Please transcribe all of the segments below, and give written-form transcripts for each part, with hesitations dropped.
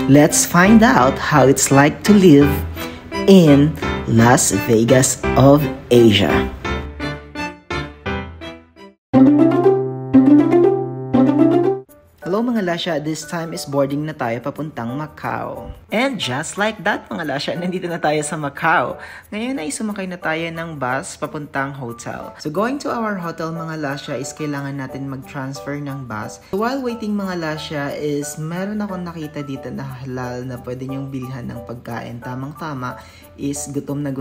Let's find out how it's like to live in Las Vegas of Asia. Hello mga Lasha, this time is boarding na tayo papuntang Macau. And just like that mga Lasha, nandito na tayo sa Macau. Ngayon ay sumakay na tayo ng bus papuntang hotel. So going to our hotel mga Lasha is kailangan natin mag-transfer ng bus. So while waiting mga Lasha is meron akong nakita dito na halal na pwede nyong bilhan ng pagkain. Tamang-tama is gutom na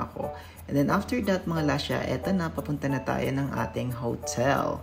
ako. And then after that mga Lasha, eto na, papunta na tayo ng ating hotel.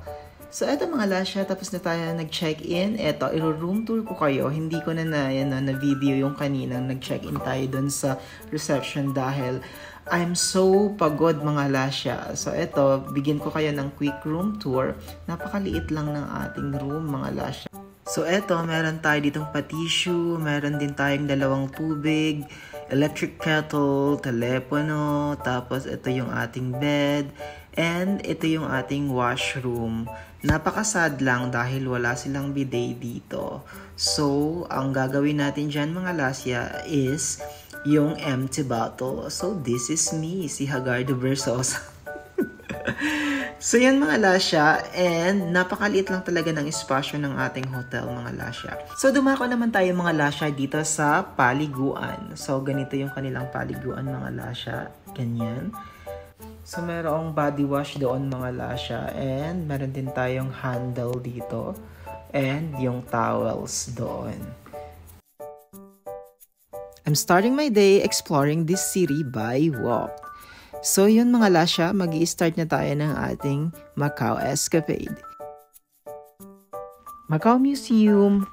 So, eto mga Lasha, tapos na tayo nag-check-in. Eto, i-room tour ko kayo. Hindi ko na-video yung kaninang nag-check-in tayo dun sa reception dahil I'm so pagod mga Lasha. So, eto, bigyan ko kayo ng quick room tour. Napakaliit lang ng ating room mga Lasha. So, eto, meron tayo ditong pa-tissue, meron din tayong 2 tubig, electric kettle, telepono, tapos ito yung ating bed, and ito yung ating washroom. Napakasad lang dahil wala silang bidet dito. So, ang gagawin natin dyan mga Lasya is yung empty bottle. So, this is me, si Hagardo Versosa. So, yan mga Lasya, and napakaliit lang talaga ng espasyo ng ating hotel mga Lasya. So, dumako naman tayo mga Lasya dito sa paliguan. So, ganito yung kanilang paliguan mga Lasya. Ganyan. So, merong body wash doon mga Lasya, and meron din tayong handle dito, and yung towels doon. I'm starting my day exploring this city by walk. So, yun mga Lasya, mag-i-start na tayo ng ating Macau escapade. Macau Museum,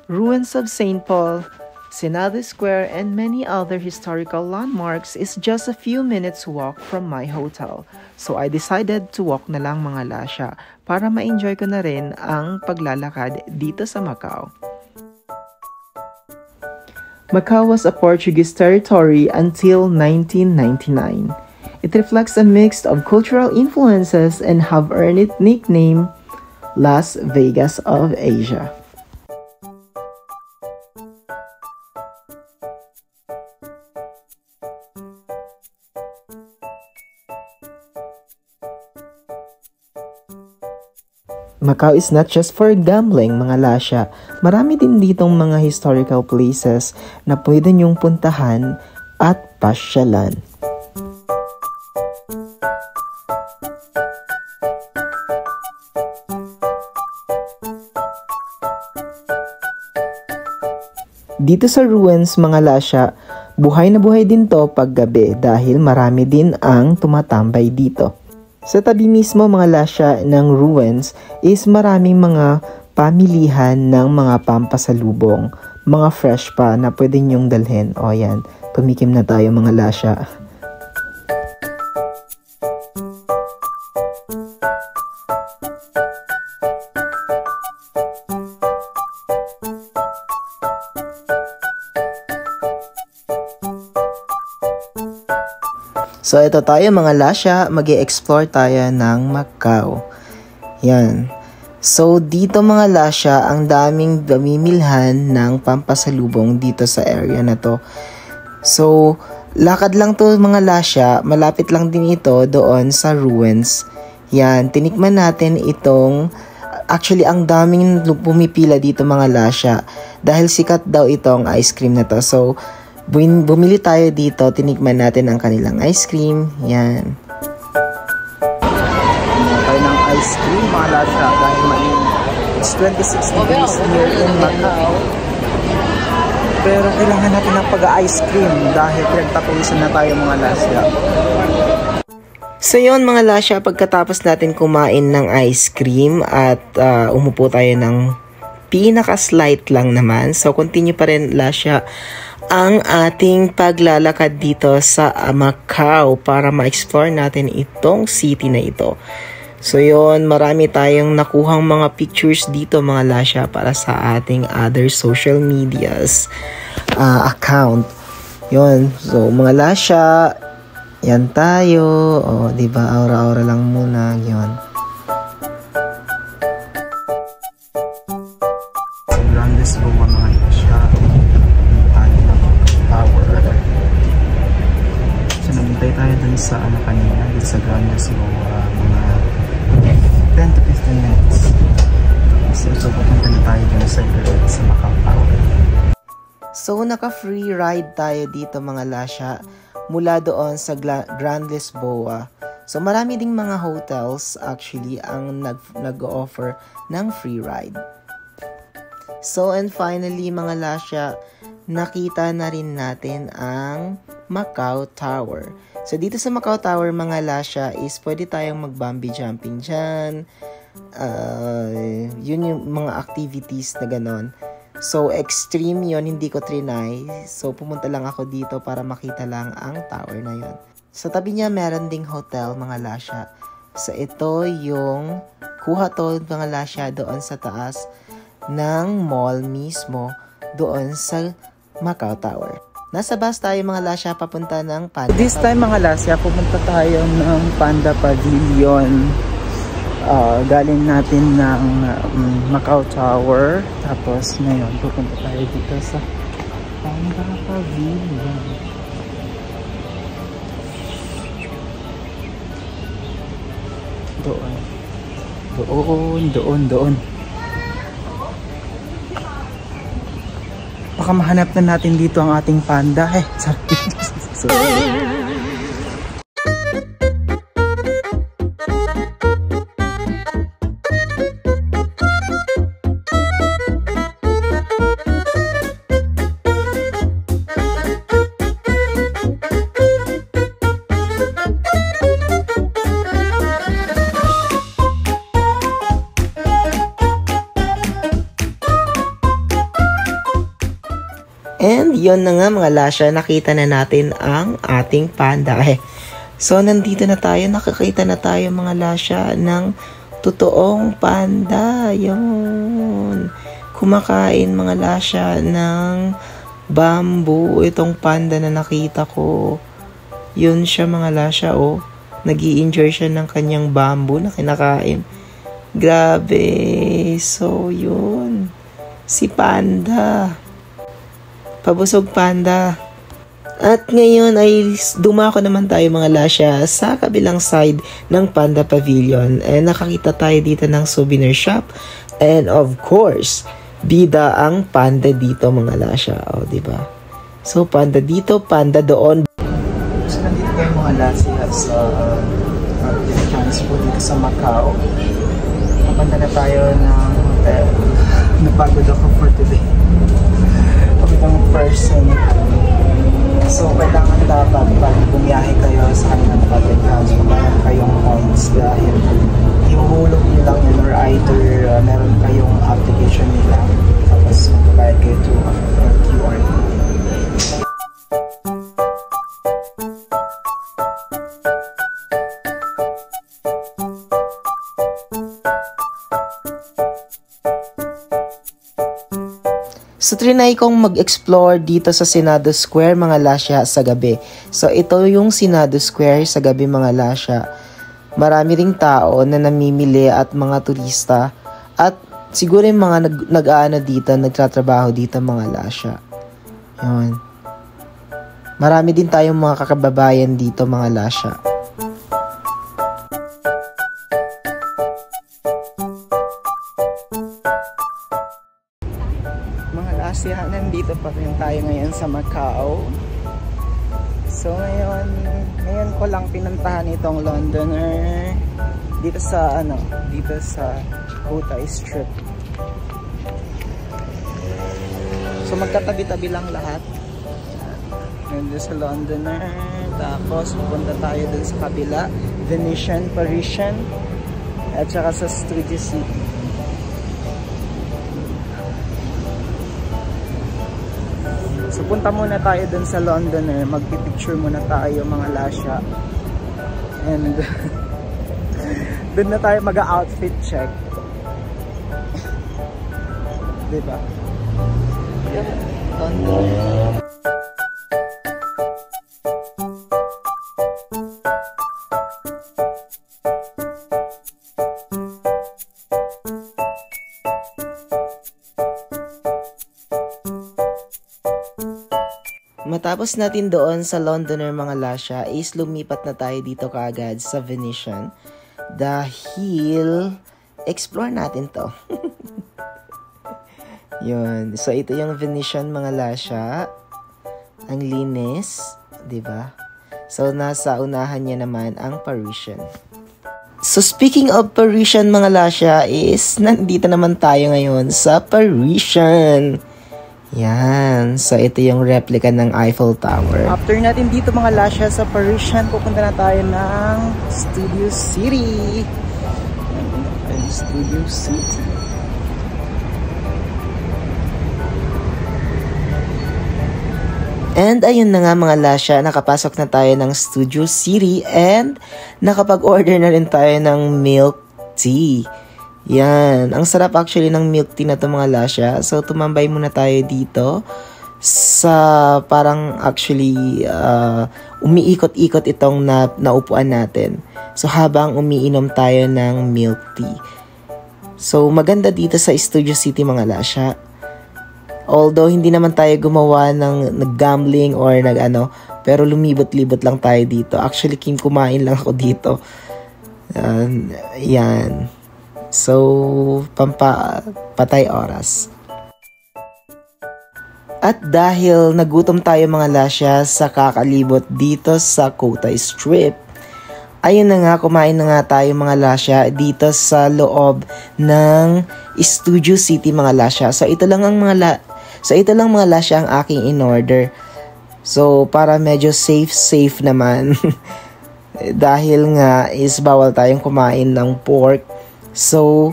ruins of St. Paul, Senado Square, and many other historical landmarks is just a few minutes walk from my hotel. So I decided to walk na lang mga Lasya para ma-enjoy ko na rin ang paglalakad dito sa Macau. Macau was a Portuguese territory until 1999. It reflects a mix of cultural influences and have earned its nickname Las Vegas of Asia. Macau is not just for gambling mga Lasya. Marami din ditong mga historical places na pwede nyong puntahan at pasyalan. Dito sa ruins mga Lasya, buhay na buhay din to paggabi dahil marami din ang tumatambay dito. Sa tabi mismo mga Lasya ng ruins is maraming mga pamilihan ng mga pampasalubong, mga fresh pa na pwede nyong dalhin. O yan, tumikim na tayo mga Lasya. So, ito tayo mga Lasya, mag-i-explore tayo ng Macau. Yan. So, dito mga Lasya, ang daming pamimilhan ng pampasalubong dito sa area na to. So, lakad lang to mga Lasya, malapit lang din ito doon sa ruins. Yan, tinikman natin itong, actually, ang daming pumipila dito mga Lasya, dahil sikat daw itong ice cream na to. So, bumili tayo dito, tinikman natin ang kanilang ice cream. Yan. Tayo ng ice cream mga Lasya dahil it's 26 degrees here in Macau. Pero kailangan natin ng pag-ice cream dahil pinagtapulisan na tayo mga Lasya. So yun mga Lasya, pagkatapos natin kumain ng ice cream at umupo tayo ng pinaka-slight lang naman. So continue pa rin Lasya ang ating paglalakad dito sa Macau para ma-explore natin itong city na ito. So yun, marami tayong nakuhang mga pictures dito mga Lasya para sa ating other social medias account. Yun, so mga Lasya, yan tayo. O, diba, aura-aura lang muna. Yun. Grandes Roma mga Lasya. sa ano kanina, dun sa ground na mga 10 to 15 minutes. So pupunta na tayo dun sa Macau Tower. So naka-free ride tayo dito mga lasya mula doon sa Grand Lisboa. So marami ding mga hotels actually ang nag-offer ng free ride. So and finally mga lasya, nakita na rin natin ang Macau Tower. So dito sa Macau Tower mga lasya is pwede tayong mag-bungee jumping dyan. Yun yung mga activities na ganon. So extreme yun, hindi ko trinay. So pumunta lang ako dito para makita lang ang tower na yun. Sa tabi niya meron ding hotel mga lasya. So ito yung kuha to mga lasya doon sa taas ng mall mismo doon sa Macau Tower. Nasa bus tayo mga lasya papunta ng Panda. This time mga lasya pumunta tayo ng Panda Pavilion. Galing natin ng Macau Tower. Tapos ngayon pupunta tayo dito sa Panda Pavilion. Doon. Baka mahanap na natin dito ang ating panda. Sorry. And yun na nga mga lasya, nakita na natin ang ating panda. So nandito na tayo, nakakita na tayo mga lasya ng totoong panda. Yun. Kumakain mga lasya ng bamboo. Itong panda na nakita ko. Yun siya mga lasya, oh. Nag-i-enjoy siya ng kanyang bamboo na kinakain. Grabe. So yun. Si panda. Pabusog panda. At ngayon ay dumako naman tayo mga lasya sa kabilang side ng Panda Pavilion. And nakakita tayo dito ng souvenir shop. And of course, bida ang panda dito mga lasya. O, diba? So, panda dito, panda doon. So, nandito tayo mga lasya sa transport dito sa Macau. Napanda na tayo ng hotel. Napagod ako for today. Itong person. So, kailangan dapat pag bumiyahe kayo sa kanilang public transport, meron kayong points dahil ihulog nyo lang yun or either meron kayong application nila tapos magbabayad kayo to QR. So, trinay kong mag-explore dito sa Senado Square, mga lasya, sa gabi. So, ito yung Senado Square sa gabi, mga lasya. Marami ring tao na namimili at mga turista. At siguro yung mga nag-aano dito, nagtatrabaho dito, mga lasya. Yun. Marami din tayong mga kakababayan dito, mga lasya. Asya, nandito pa rin tayo ngayon sa Macau. So ngayon ko lang pinuntahan itong Londoner dito sa Cotai Strip. So magkatabi-tabi lang lahat. Nandito sa Londoner, tapos pupunta tayo dun sa kabila, Venetian, Parisian, at saka sa Studio City. So punta muna tayo dun sa Londoner, magpipicture muna tayo mga lasya. And dun na tayo mag-outfit check. Diba? London. Matapos natin doon sa Londoner mga lasya, is lumipat na tayo dito kaagad sa Venetian. Dahil, explore natin to. Yun. So, ito yung Venetian mga lasya. Ang linis, diba? So, nasa unahan niya naman ang Parisian. So, speaking of Parisian mga lasya, is nandito naman tayo ngayon sa Parisian. Yan. So, ito yung replica ng Eiffel Tower. After natin dito mga lasya sa Parisian, pupunta na tayo ng Studio City. Studio City. And ayun na nga mga lasya, nakapasok na tayo ng Studio City and nakapag-order na rin tayo ng milk tea. Yan, ang sarap actually ng milk tea na to mga lasya. So tumambay muna tayo dito sa parang actually umiikot-ikot itong naupuan natin. So habang umiinom tayo ng milk tea. So maganda dito sa Studio City mga lasya. Although, hindi naman tayo gumawa ng nag-gambling or pero lumibot-libot lang tayo dito. Actually, kumain lang ako dito. Yan. So, patay oras. At dahil nagutom tayo mga lasya sa kakalibot dito sa Kota Strip, ayun na nga, kumain na nga tayo mga lasya dito sa loob ng Studio City mga lasya. So, ito lang mga lasya ang aking in-order. So, para medyo safe naman. Dahil nga is bawal tayong kumain ng pork. So,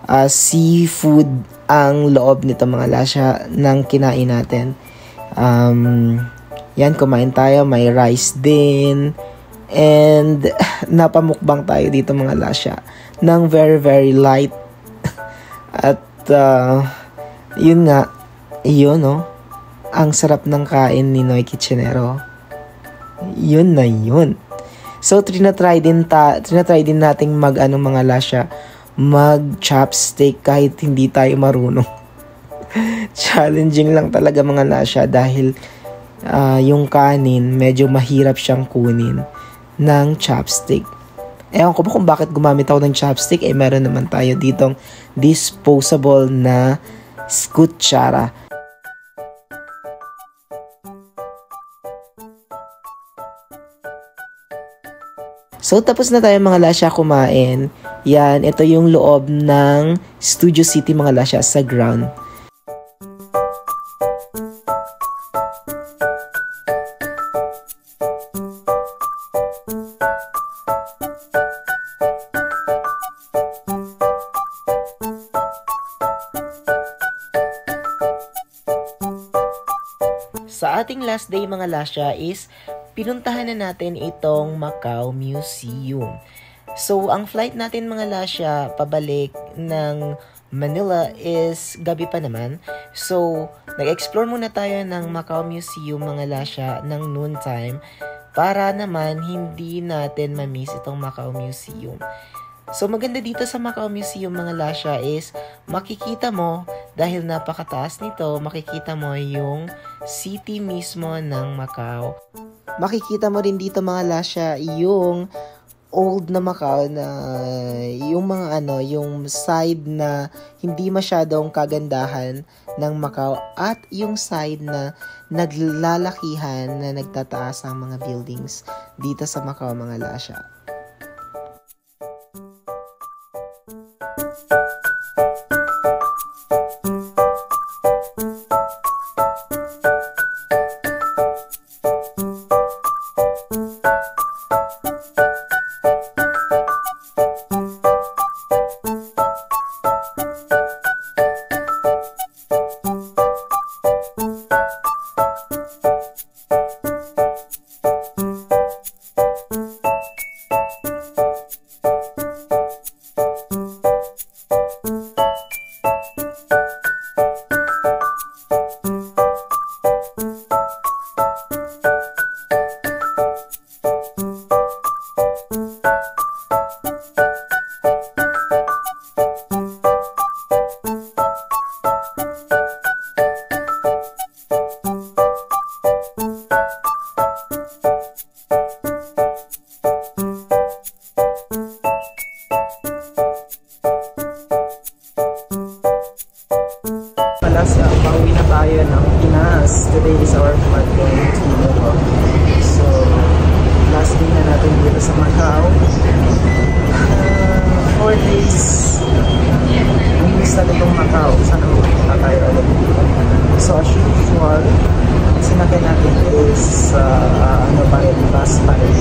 seafood ang loob nito mga lasya ng kinain natin. Yan, kumain tayo. May rice din. And, napamukbang tayo dito mga lasya ng very, very light. At, yun nga, yun, no? Ang sarap ng kain ni Noy Kitchenero. Yun na yun. So, trinatry din nating mga lasya, mag-chopstick kahit hindi tayo marunong. Challenging lang talaga mga lasya dahil yung kanin, medyo mahirap siyang kunin ng chopstick. Ewan ko ba kung bakit gumamit ako ng chopstick, meron naman tayo ditong disposable na kutsara. So, tapos na tayo mga lasya kumain. Yan, ito yung loob ng Studio City mga lasya sa ground. Sa ating last day mga lasya is pinuntahan na natin itong Macau Museum. So, ang flight natin mga lasya pabalik ng Manila is gabi pa naman. So, nag-explore muna tayo ng Macau Museum mga lasya ng noon time para naman hindi natin ma-miss itong Macau Museum. So, maganda dito sa Macau Museum mga lasya is makikita mo, dahil napakataas nito, makikita mo yung city mismo ng Macau. Makikita mo rin dito mga lasya yung old na Macau na yung mga yung side na hindi masyadong kagandahan ng Macau at yung side na naglalakihan na nagtataas ang mga buildings dito sa Macau mga lasya. today is our flight going to Macau. So, last day na natin dito sa Macau. 4 days. Miss natin itong Macau. Sana magpunta tayo ulit dito. So, as usual, sinakay natin is bus pa rin.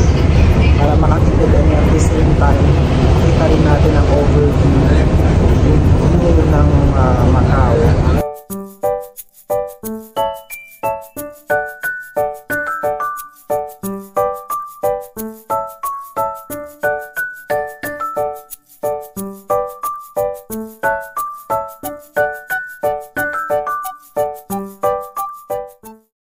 Para makakitid and at the same time, kita rin natin ang overview ng Macau.